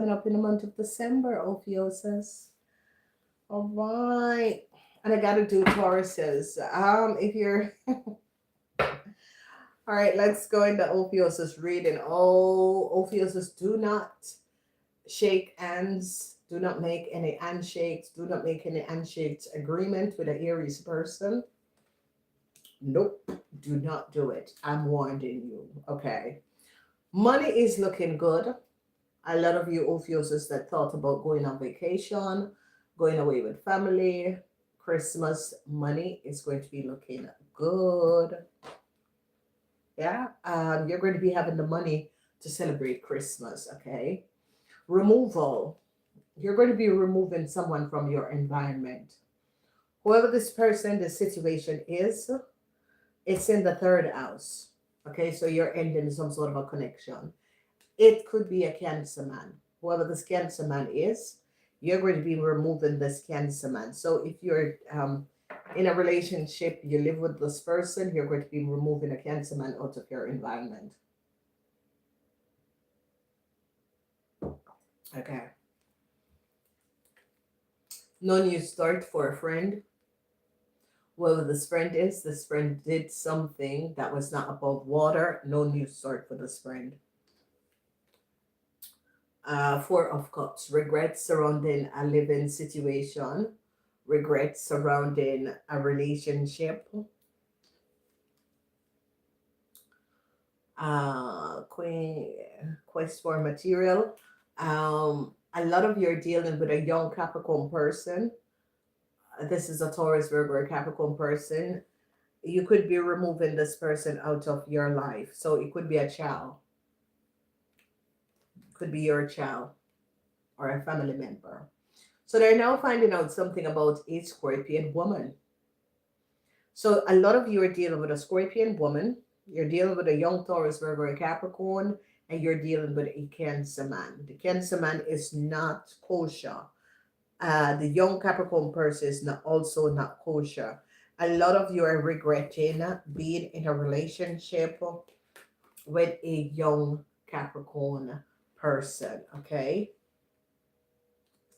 Up in the month of December, Ophuichus. All right. And I gotta do Tauruses. If you're all right, let's go into Ophuichus reading. Oh, Ophuichus, do not shake hands. Do not make any handshakes. Do not make any handshakes agreement with an Aries person. Nope, do not do it. I'm warning you. Okay. Money is looking good. A lot of you Ophiuses that thought about going on vacation, going away with family, Christmas money is going to be looking good. Yeah, you're going to be having the money to celebrate Christmas. Okay. Removal. You're going to be removing someone from your environment. Whoever this person, this situation is, it's in the third house. Okay, so you're ending some sort of a connection. It could be a Cancer man. Whoever this Cancer man is, you're going to be removing this Cancer man. So if you're in a relationship, you live with this person, you're going to be removing a Cancer man out of your environment. Okay. No new start for a friend. Whoever this friend did something that was not above water. No new start for this friend. Four of Cups, regrets surrounding a living situation, regrets surrounding a relationship. Queen, quest for material. A lot of you're dealing with a young Capricorn person. This is a Taurus, Virgo, or Capricorn person. You could be removing this person out of your life. So it could be a child, could be your child or a family member. So they're now finding out something about a Scorpion woman. So a lot of you are dealing with a Scorpion woman. You're dealing with a young Taurus, Virgo, or Capricorn, and you're dealing with a Cancer man. The Cancer man is not kosher. The young Capricorn person is not also not kosher. A lot of you are regretting being in a relationship with a young Capricorn person. Okay.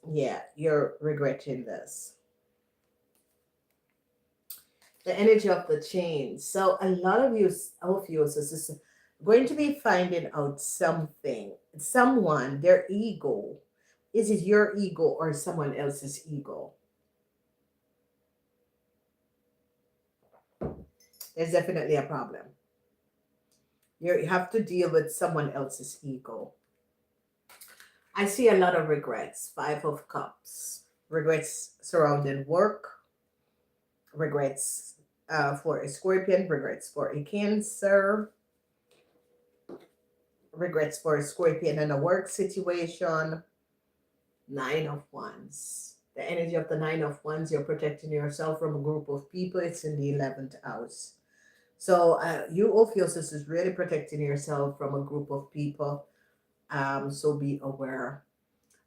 Yeah, you're regretting this. The energy of the change. So a lot of you, is going to be finding out something. Someone, their ego. Is it your ego or someone else's ego? There's definitely a problem. You have to deal with someone else's ego. I see a lot of regrets. Five of Cups. Regrets surrounding work. Regrets for a Scorpion. Regrets for a Cancer. Regrets for a Scorpion in a work situation. Nine of Wands. The energy of the Nine of Wands, you're protecting yourself from a group of people. It's in the 11th house. So you, Ophiuchus, is really protecting yourself from a group of people. So be aware.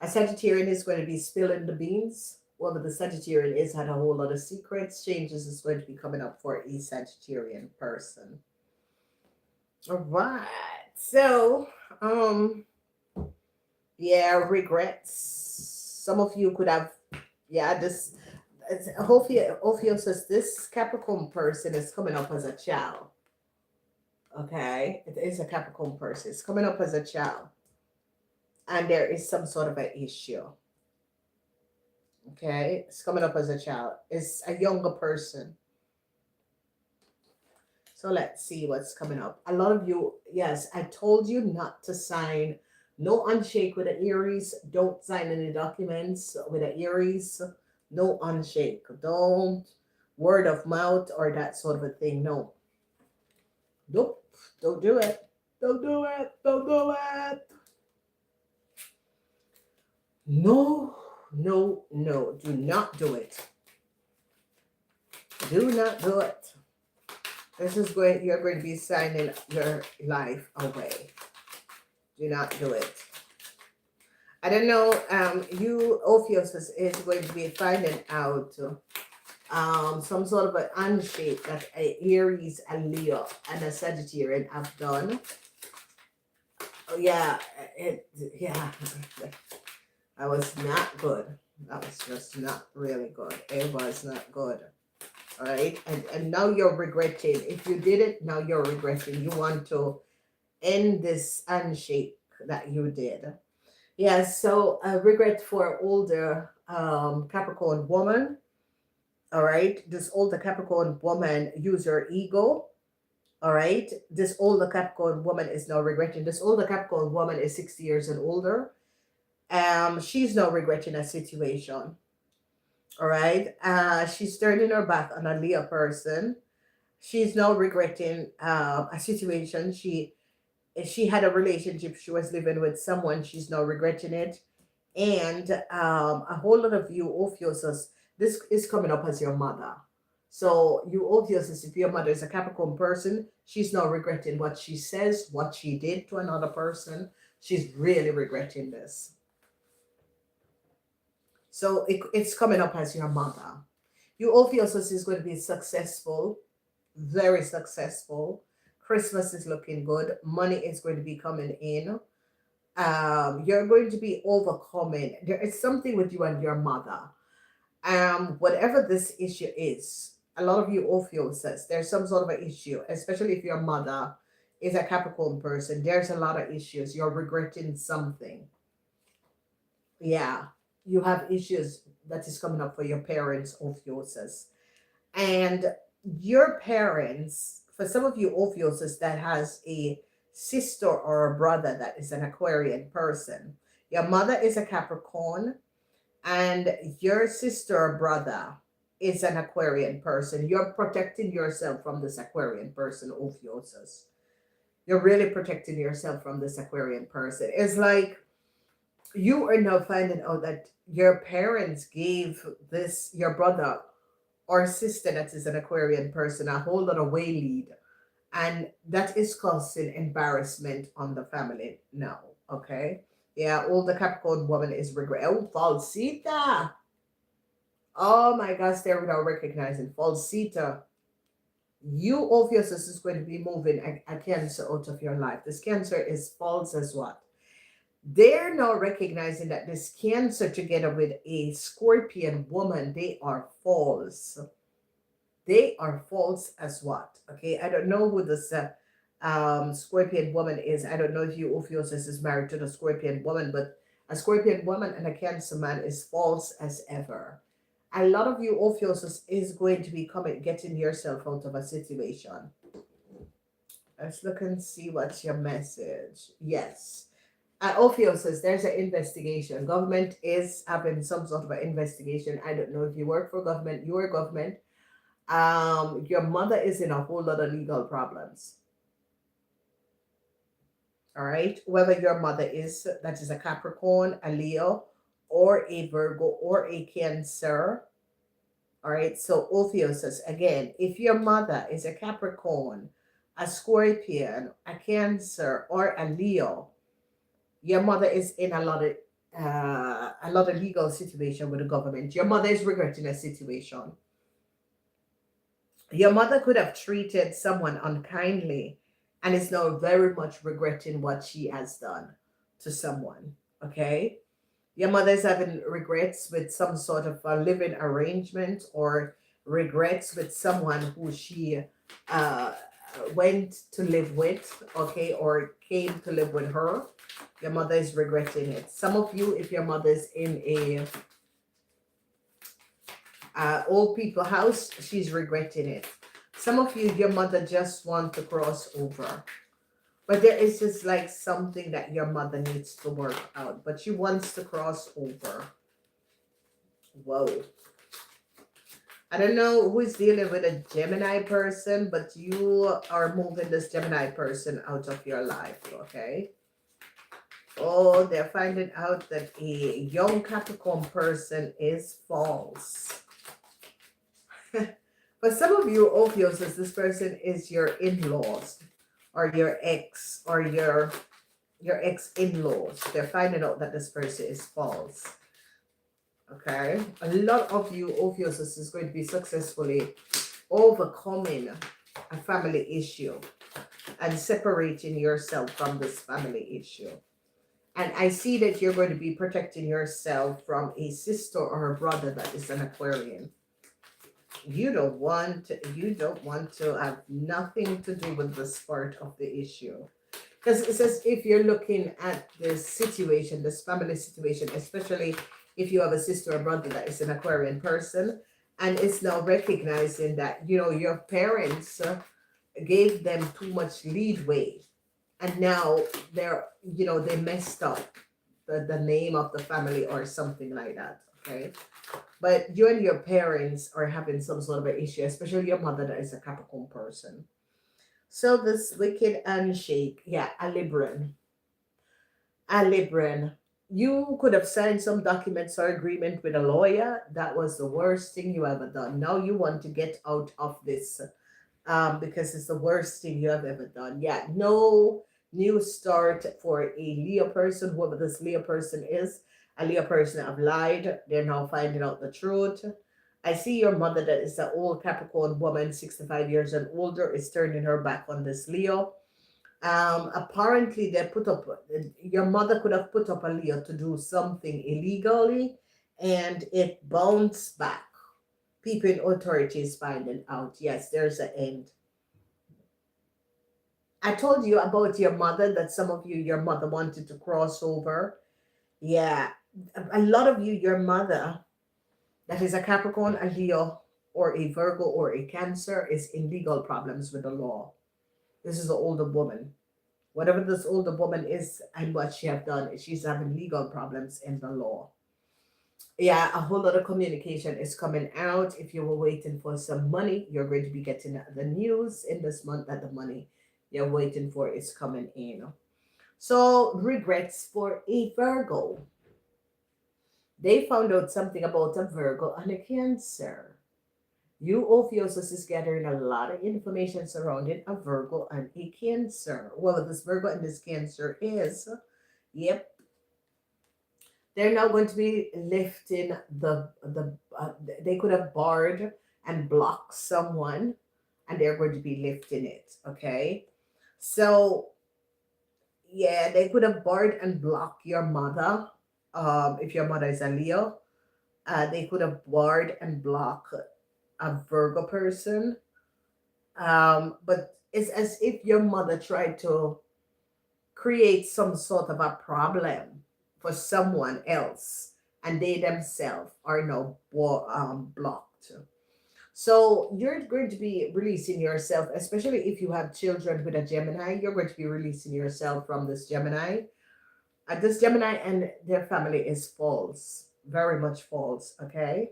A Sagittarian is going to be spilling the beans. Whoever the Sagittarian is had a whole lot of secrets. Changes is going to be coming up for a Sagittarian person. All right. So, yeah, regrets. Some of you could have, yeah, this. Ophiuchus, this Capricorn person is coming up as a child. Okay, it is a Capricorn person. It's coming up as a child, and there is some sort of an issue. Okay, it's coming up as a child. It's a younger person. So let's see what's coming up. A lot of you, yes, I told you not to sign. No unshake with an Aries. Don't sign any documents with an Aries. No unshake. Don't word of mouth or that sort of a thing. No. Nope. Don't do it. Don't do it. Don't do it. No, no, no. Do not do it. Do not do it. This is going, you're going to be signing your life away. Do not do it. I don't know, you, Ophiuchus, is going to be finding out some sort of an handshake that a Aries, a Leo, and a Sagittarian have done. Oh, yeah, Yeah, that was not good. That was just not really good. It was not good. All right. And now you're regretting. If you did it, now you're regretting. You want to end this handshake that you did. Yeah. So regret for older Capricorn woman. All right. This older Capricorn woman use her ego. All right. This older Capricorn woman is now regretting. This older Capricorn woman is 60 years and older. She's now regretting a situation. All right. She's turning her back on a Leo person. She's now regretting a situation. She had a relationship. She was living with someone. She's now regretting it. And a whole lot of you Ophuichus, this is coming up as your mother. So you Ophuichus, if your mother is a Capricorn person, she's now regretting what she says, what she did to another person. She's really regretting this. So it's coming up as your mother. You Ophuichus is going to be successful, very successful. Christmas is looking good. Money is going to be coming in. You're going to be overcoming. There is something with you and your mother. Whatever this issue is, a lot of you Ophuichus, there's some sort of an issue, especially if your mother is a Capricorn person. There's a lot of issues. You're regretting something. Yeah, you have issues that is coming up for your parents, Ophuichus. And your parents, for some of you Ophuichus that has a sister or a brother that is an Aquarian person, your mother is a Capricorn and your sister or brother is an Aquarian person. You're protecting yourself from this Aquarian person, Ophuichus. You're really protecting yourself from this Aquarian person. It's like you are now finding out that your parents gave this, your brother or sister that is an Aquarian person, a whole lot of way lead. And that is causing embarrassment on the family now. Okay. Yeah, all the Capricorn woman is regret. Oh, falsita. Oh my gosh, they're now recognizing falsita. You Ophuichus is going to be moving a cancer out of your life. This cancer is false as what? They're now recognizing that this cancer together with a Scorpion woman, they are false. They are false as what? Okay, I don't know who this Scorpion woman is. I don't know if you Ophuichus is married to the Scorpion woman, but a Scorpion woman and a Cancer man is false as ever. A lot of you Ophuichus is going to be getting yourself out of a situation. Let's look and see what's your message. Yes. Ophuichus, there's an investigation. Government is having some sort of an investigation. I don't know if you work for government, you're government. Your mother is in a whole lot of legal problems. All right. Whether your mother is, that is a Capricorn, a Leo, or a Virgo, or a Cancer. All right. So Ophuichus, again, if your mother is a Capricorn, a Scorpion, a Cancer, or a Leo, your mother is in a lot of legal situation with the government. Your mother is regretting a situation. Your mother could have treated someone unkindly and is now very much regretting what she has done to someone. Okay. Your mother is having regrets with some sort of a living arrangement or regrets with someone who she uh, went to live with, okay, or came to live with her. Your mother is regretting it. Some of you, if your mother is in a old people house, she's regretting it. Some of you, your mother just want to cross over. But there is just like something that your mother needs to work out. But she wants to cross over. Whoa. I don't know who is dealing with a Gemini person, but you are moving this Gemini person out of your life, okay? Oh, they're finding out that a young Capricorn person is false. For some of you, Ophuichus, this person is your in-laws or your ex or your ex-in-laws. They're finding out that this person is false. Okay, a lot of you Ophuichus is going to be successfully overcoming a family issue and separating yourself from this family issue. And I see that you're going to be protecting yourself from a sister or a brother that is an Aquarian. You don't want to have nothing to do with this part of the issue. Because it says if you're looking at this situation, this family situation, especially if you have a sister or brother that is an Aquarian person, and it's now recognizing that, your parents gave them too much leadway, and now they messed up the name of the family or something like that. Okay. But you and your parents are having some sort of an issue, especially your mother that is a Capricorn person. So this wicked handshake, yeah, a Libran. A Libran. You could have signed some documents or agreement with a lawyer. That was the worst thing you ever done. Now you want to get out of this because it's the worst thing you have ever done. Yeah, no new start for a Leo person, whoever this Leo person is. A Leo person have lied. They're now finding out the truth. I see your mother, that is an old Capricorn woman, 65 years and older, is turning her back on this Leo. Apparently, your mother could have put up a Leo to do something illegally, and it bounced back. People in authorities finding out. Yes, there's an end. I told you about your mother, that some of you, your mother wanted to cross over. Yeah, a lot of you, your mother, that is a Capricorn, a Leo, or a Virgo, or a Cancer, is in legal problems with the law. This is an older woman. Whatever this older woman is and what she have done, she's having legal problems in the law. Yeah, a whole lot of communication is coming out. If you were waiting for some money, you're going to be getting the news in this month that the money you're waiting for is coming in. So, regrets for a Virgo. They found out something about a Virgo and a Cancer. You, Ophuichus, is gathering a lot of information surrounding a Virgo and a Cancer. Well, this Virgo and this Cancer is, yep, they're now going to be lifting they could have barred and blocked someone, and they're going to be lifting it. Okay, so yeah, they could have barred and blocked your mother. If your mother is a Leo, they could have barred and blocked a Virgo person. But it's as if your mother tried to create some sort of a problem for someone else, and they themselves are now blocked. So you're going to be releasing yourself, especially if you have children with a Gemini. You're going to be releasing yourself from this Gemini. This Gemini and their family is false, very much false. Okay.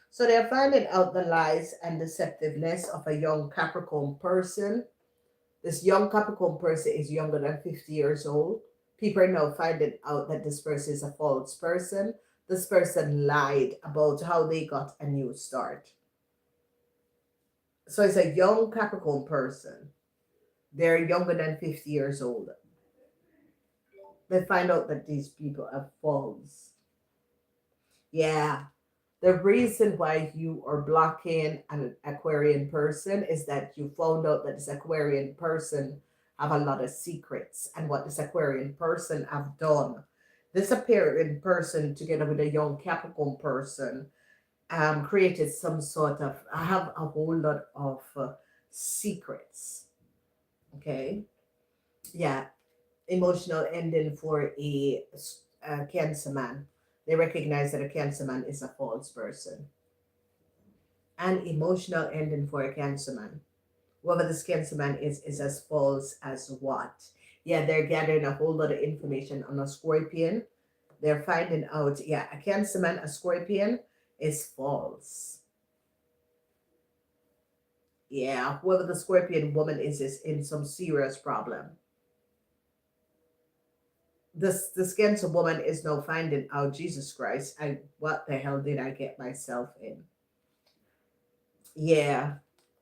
So they're finding out the lies and deceptiveness of a young Capricorn person. This young Capricorn person is younger than 50 years old. People are now finding out that this person is a false person. This person lied about how they got a new start. So it's a young Capricorn person. They're younger than 50 years old. They find out that these people are false. Yeah. The reason why you are blocking an Aquarian person is that you found out that this Aquarian person have a lot of secrets, and what this Aquarian person have done. This Aquarian person, together with a young Capricorn person, created some sort of, I have a whole lot of secrets. Okay. Yeah. Emotional ending for a Cancer man. They recognize that a Cancer man is a false person. An emotional ending for a Cancer man. Whoever this Cancer man is as false as what? Yeah, they're gathering a whole lot of information on a Scorpion. They're finding out, yeah, a Cancer man, a Scorpion is false. Yeah, whoever the Scorpion woman is in some serious problem. This Cancer woman is now finding out, Jesus Christ, what the hell did I get myself in? Yeah,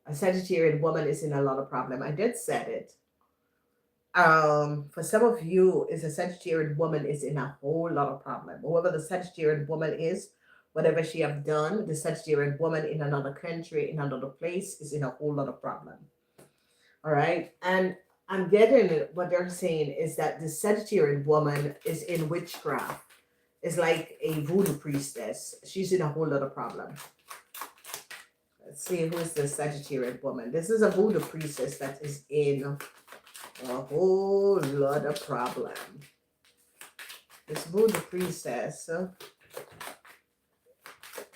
a Sagittarian woman is in a lot of problem. I did said it. For some of you, is a Sagittarian woman is in a whole lot of problem. Whoever the Sagittarian woman is, whatever she have done, the Sagittarian woman in another country, in another place, is in a whole lot of problem. All right, and I'm getting it. What they're saying is that the Sagittarian woman is in witchcraft. Is like a voodoo priestess. She's in a whole lot of problem. Let's see who is the Sagittarian woman. This is a voodoo priestess that is in a whole lot of problem. This voodoo priestess in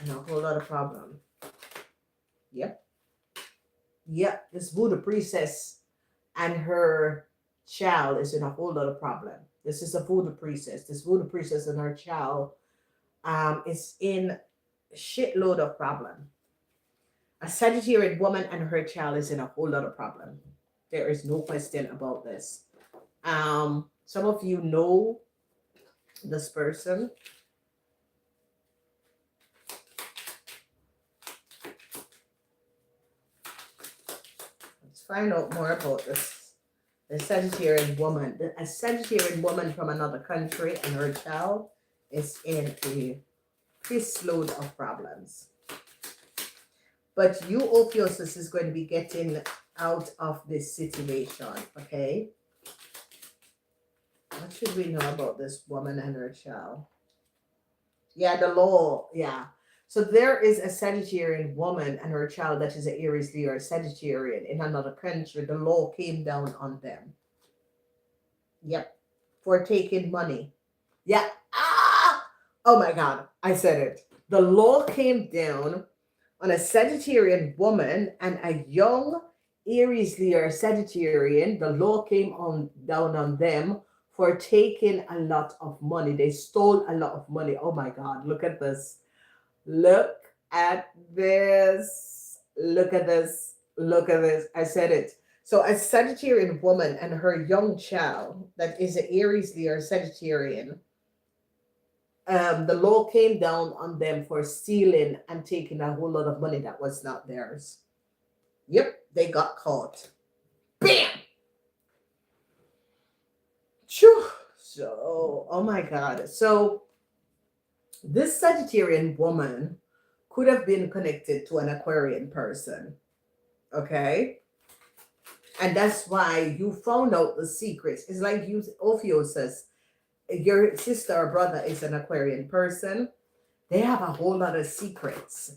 a whole lot of problem. Yep. Yep. This voodoo priestess and her child is in a whole lot of problem. This is a voodoo priestess. This voodoo priestess and her child is in shitload of problem. A Sagittarian woman and her child is in a whole lot of problem. There is no question about this. Some of you know this person. Let's find out more about this. The Sagittarian woman. A Sagittarian woman from another country and her child is in a fistload of problems. But you, Ophuichus, is going to be getting out of this situation, okay? What should we know about this woman and her child? Yeah, the law, yeah. So there is a Sagittarian woman and her child that is an Aries Leo or Sagittarian in another country. The law came down on them. Yep, for taking money. Yeah. Ah! Oh my God, I said it. The law came down on a Sagittarian woman and a young Aries Leo Sagittarian. The law came on down on them for taking a lot of money. They stole a lot of money. Oh my God, look at this. Look at this. Look at this. Look at this. I said it. So a Sagittarian woman and her young child that is an Aries Leo Sagittarian, the law came down on them for stealing and taking a whole lot of money that was not theirs. Yep, they got caught. Bam! Phew. So, oh my God. So, this Sagittarian woman could have been connected to an Aquarian person. Okay? And that's why you found out the secrets. It's like you, Ophuichus, your sister or brother is an Aquarian person. They have a whole lot of secrets.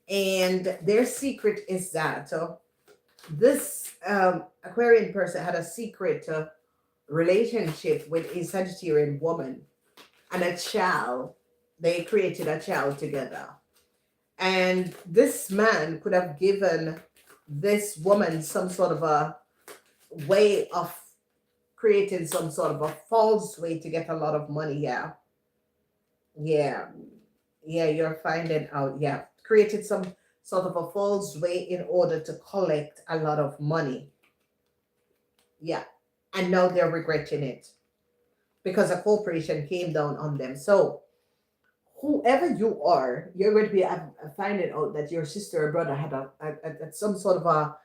And their secret is that this Aquarian person had a secret relationship with a Sagittarian woman and a child. They created a child together. And this man could have given this woman some sort of a way of creating some sort of a false way to get a lot of money. Yeah. Yeah. Yeah, you're finding out. Yeah. Created some sort of a false way in order to collect a lot of money. Yeah. And now they're regretting it because a corporation came down on them. So, whoever you are, you're going to be finding out that your sister or brother had a some sort of a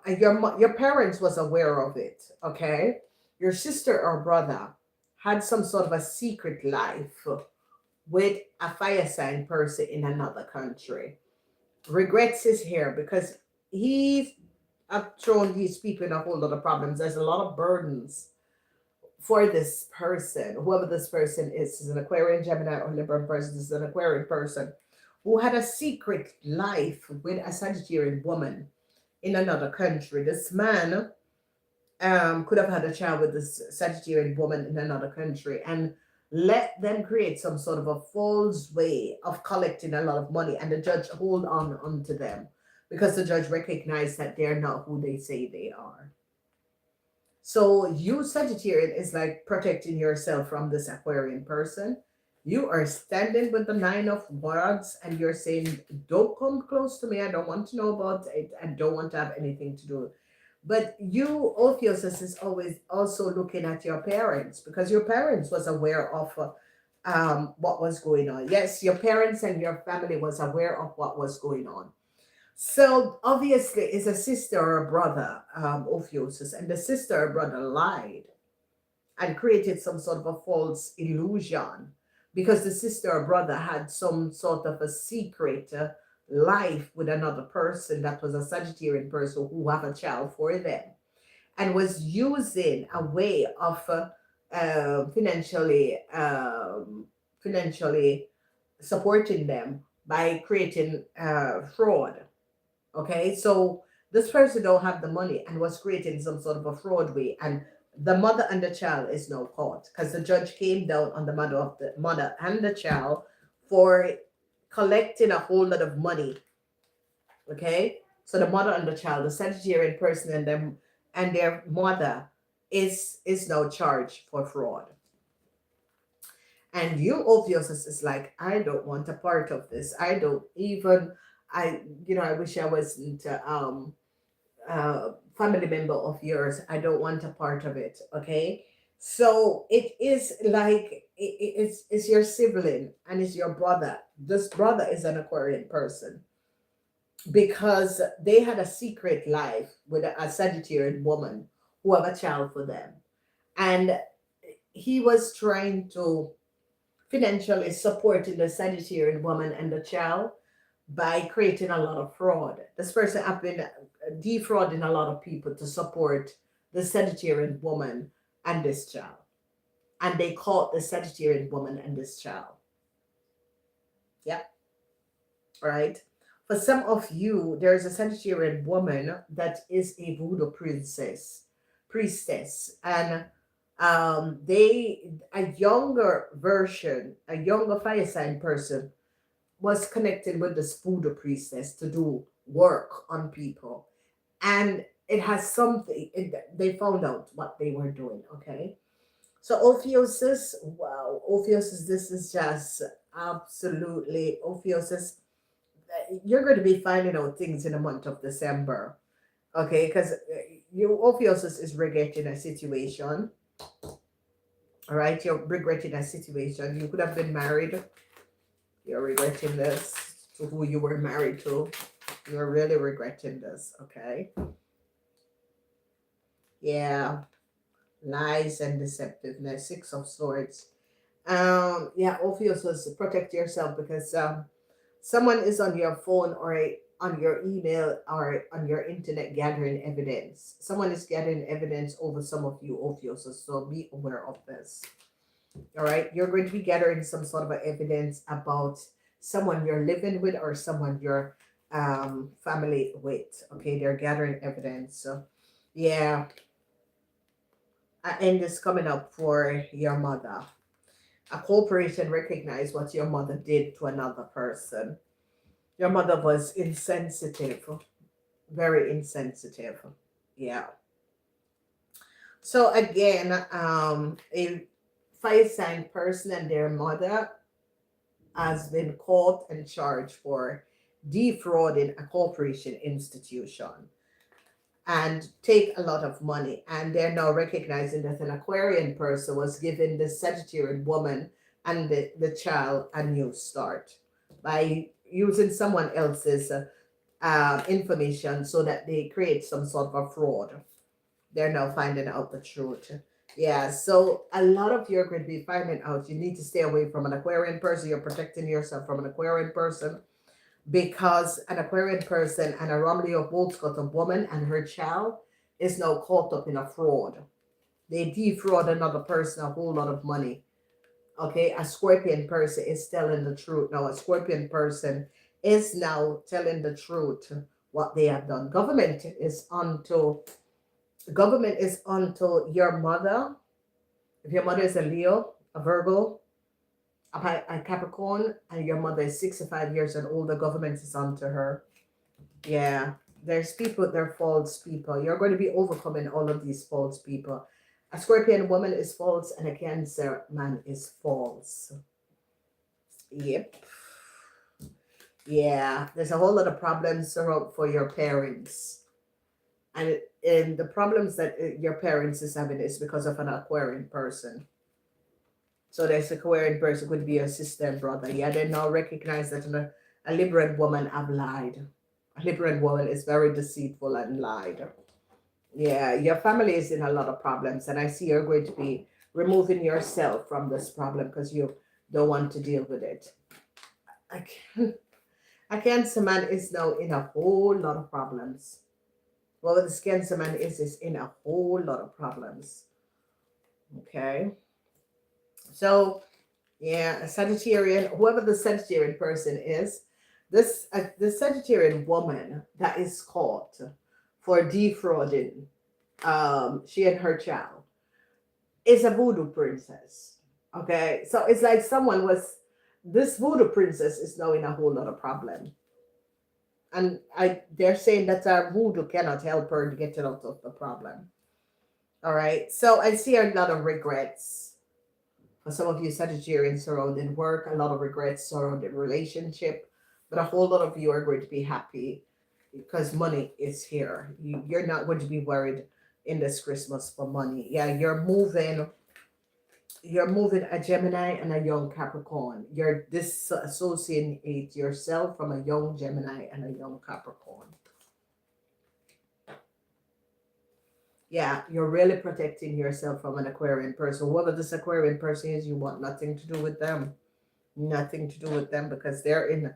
and your parents was aware of it. Okay, your sister or brother had some sort of a secret life with a fire sign person in another country. Regrets is here because he's thrown these people in a whole lot of problems. There's a lot of burdens for this person, whoever this person is an Aquarian, Gemini, or Libra person, this is an Aquarian person who had a secret life with a Sagittarian woman in another country. This man could have had a child with this Sagittarian woman in another country and let them create some sort of a false way of collecting a lot of money, and the judge hold on onto them because the judge recognized that they're not who they say they are. So you, Sagittarian, is like protecting yourself from this Aquarian person. You are standing with the Nine of Wands and you're saying, don't come close to me. I don't want to know about it. I don't want to have anything to do. But you, Ophuichus, is always also looking at your parents because your parents was aware of what was going on. Yes, your parents and your family was aware of what was going on. So obviously, it's a sister or a brother, Ophuichus, and the sister or brother lied and created some sort of a false illusion because the sister or brother had some sort of a secret life with another person that was a Sagittarian person who have a child for them. and was using a way of financially financially supporting them by creating fraud. Okay, so this person don't have the money and was creating some sort of a fraud way, and the mother and the child is now caught because the judge came down on the mother and the child for collecting a whole lot of money. Okay, so the mother and the child, the Sagittarian person and them and their mother is now charged for fraud. And you, Ophuichus, is like, I don't want a part of this. I don't even, I wish I wasn't family member of yours. I don't want a part of it. Okay. So it is like, it's your sibling and it's your brother. This brother is an Aquarian person because they had a secret life with a Sagittarian woman who have a child for them. And he was trying to financially supporting the Sagittarian woman and the child by creating a lot of fraud. This person have been defrauding a lot of people to support the Sagittarian woman and this child. And they caught the Sagittarian woman and this child. Yep. All right. For some of you, there is a Sagittarian woman that is a voodoo priestess, and a younger version, a younger fire sign person was connected with this voodoo priestess to do work on people, and it has something. They found out what they were doing. Okay, so Ophuichus, wow, Ophuichus, this is just absolutely Ophuichus. You're going to be finding out things in the month of December, okay? Because you Ophuichus is regretting a situation. All right, you're regretting a situation. You could have been married. You're regretting this to who you were married to. You're really regretting this, okay? Yeah, lies and deceptiveness. Six of Swords. Yeah, Ophuichus, protect yourself because someone is on your phone or on your email or on your internet gathering evidence. Someone is gathering evidence over some of you, Ophuichus, so be aware of this. All right, you're going to be gathering some sort of evidence about someone you're living with or someone you're family with. Okay, they're gathering evidence. So, yeah, an end is coming up for your mother. A corporation recognized what your mother did to another person. Your mother was insensitive, very insensitive. Yeah. So again, a fire sign person and their mother has been caught and charged for defrauding a corporation institution and take a lot of money. And they're now recognizing that an Aquarian person was giving the Sagittarian woman and the child a new start by using someone else's information so that they create some sort of a fraud. They're now finding out the truth. Yeah, so a lot of you are going to be finding out you need to stay away from an Aquarian person. You're protecting yourself from an Aquarian person because an Aquarian person and a Romeo of Both got a woman and her child is now caught up in a fraud. They defraud another person a whole lot of money. Okay, a Scorpion person is telling the truth. Now, a Scorpion person is now telling the truth what they have done. Government is onto your mother. If your mother is a Leo, a Virgo, a Capricorn, and your mother is 65 years and older, government is onto her. Yeah, there's people, they're false people. You're going to be overcoming all of these false people. A Scorpion woman is false and a Cancer man is false. Yep. Yeah, there's a whole lot of problems for your parents. And the problems that your parents is having is because of an Aquarian person. So there's a Aquarian person could be your sister and brother. Yeah, they now recognize that a Libran woman have lied. A Libran woman is very deceitful and lied. Yeah, your family is in a lot of problems, and I see you're going to be removing yourself from this problem because you don't want to deal with it. A Cancer man is now in a whole lot of problems. Well, this Cancer man is in a whole lot of problems. Okay. So, yeah, a Sagittarian, whoever the Sagittarian person is, the Sagittarian woman that is caught for defrauding she and her child is a voodoo princess. Okay. So it's like someone was, this voodoo princess is now in a whole lot of problem. And they're saying that our voodoo cannot help her to get out of the problem. All right. So I see a lot of regrets for some of you Sagittarians surrounding work, a lot of regrets surrounding relationship, but a whole lot of you are going to be happy because money is here. You're not going to be worried in this Christmas for money. Yeah, you're moving a Gemini and a young Capricorn. You're disassociating yourself from a young Gemini and a young Capricorn. Yeah, you're really protecting yourself from an Aquarian person. Whoever this Aquarian person is, you want nothing to do with them. Nothing to do with them because they're in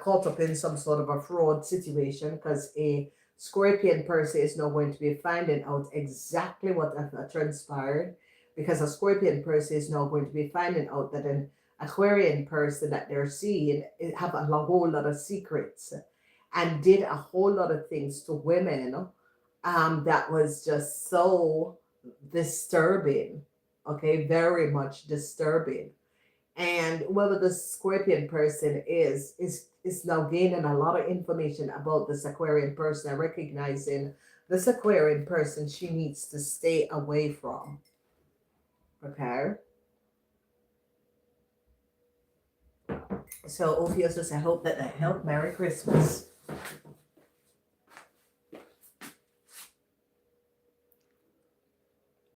caught up in some sort of a fraud situation because a Scorpion person is now going to be finding out exactly what transpired because a Scorpion person is now going to be finding out that an Aquarian person that they're seeing have a whole lot of secrets and did a whole lot of things to women that was just so disturbing. Okay, very much disturbing. And whoever the Scorpion person is now gaining a lot of information about this Aquarian person and recognizing this Aquarian person she needs to stay away from. Okay. So Ophuichus, I hope that helped. Merry Christmas.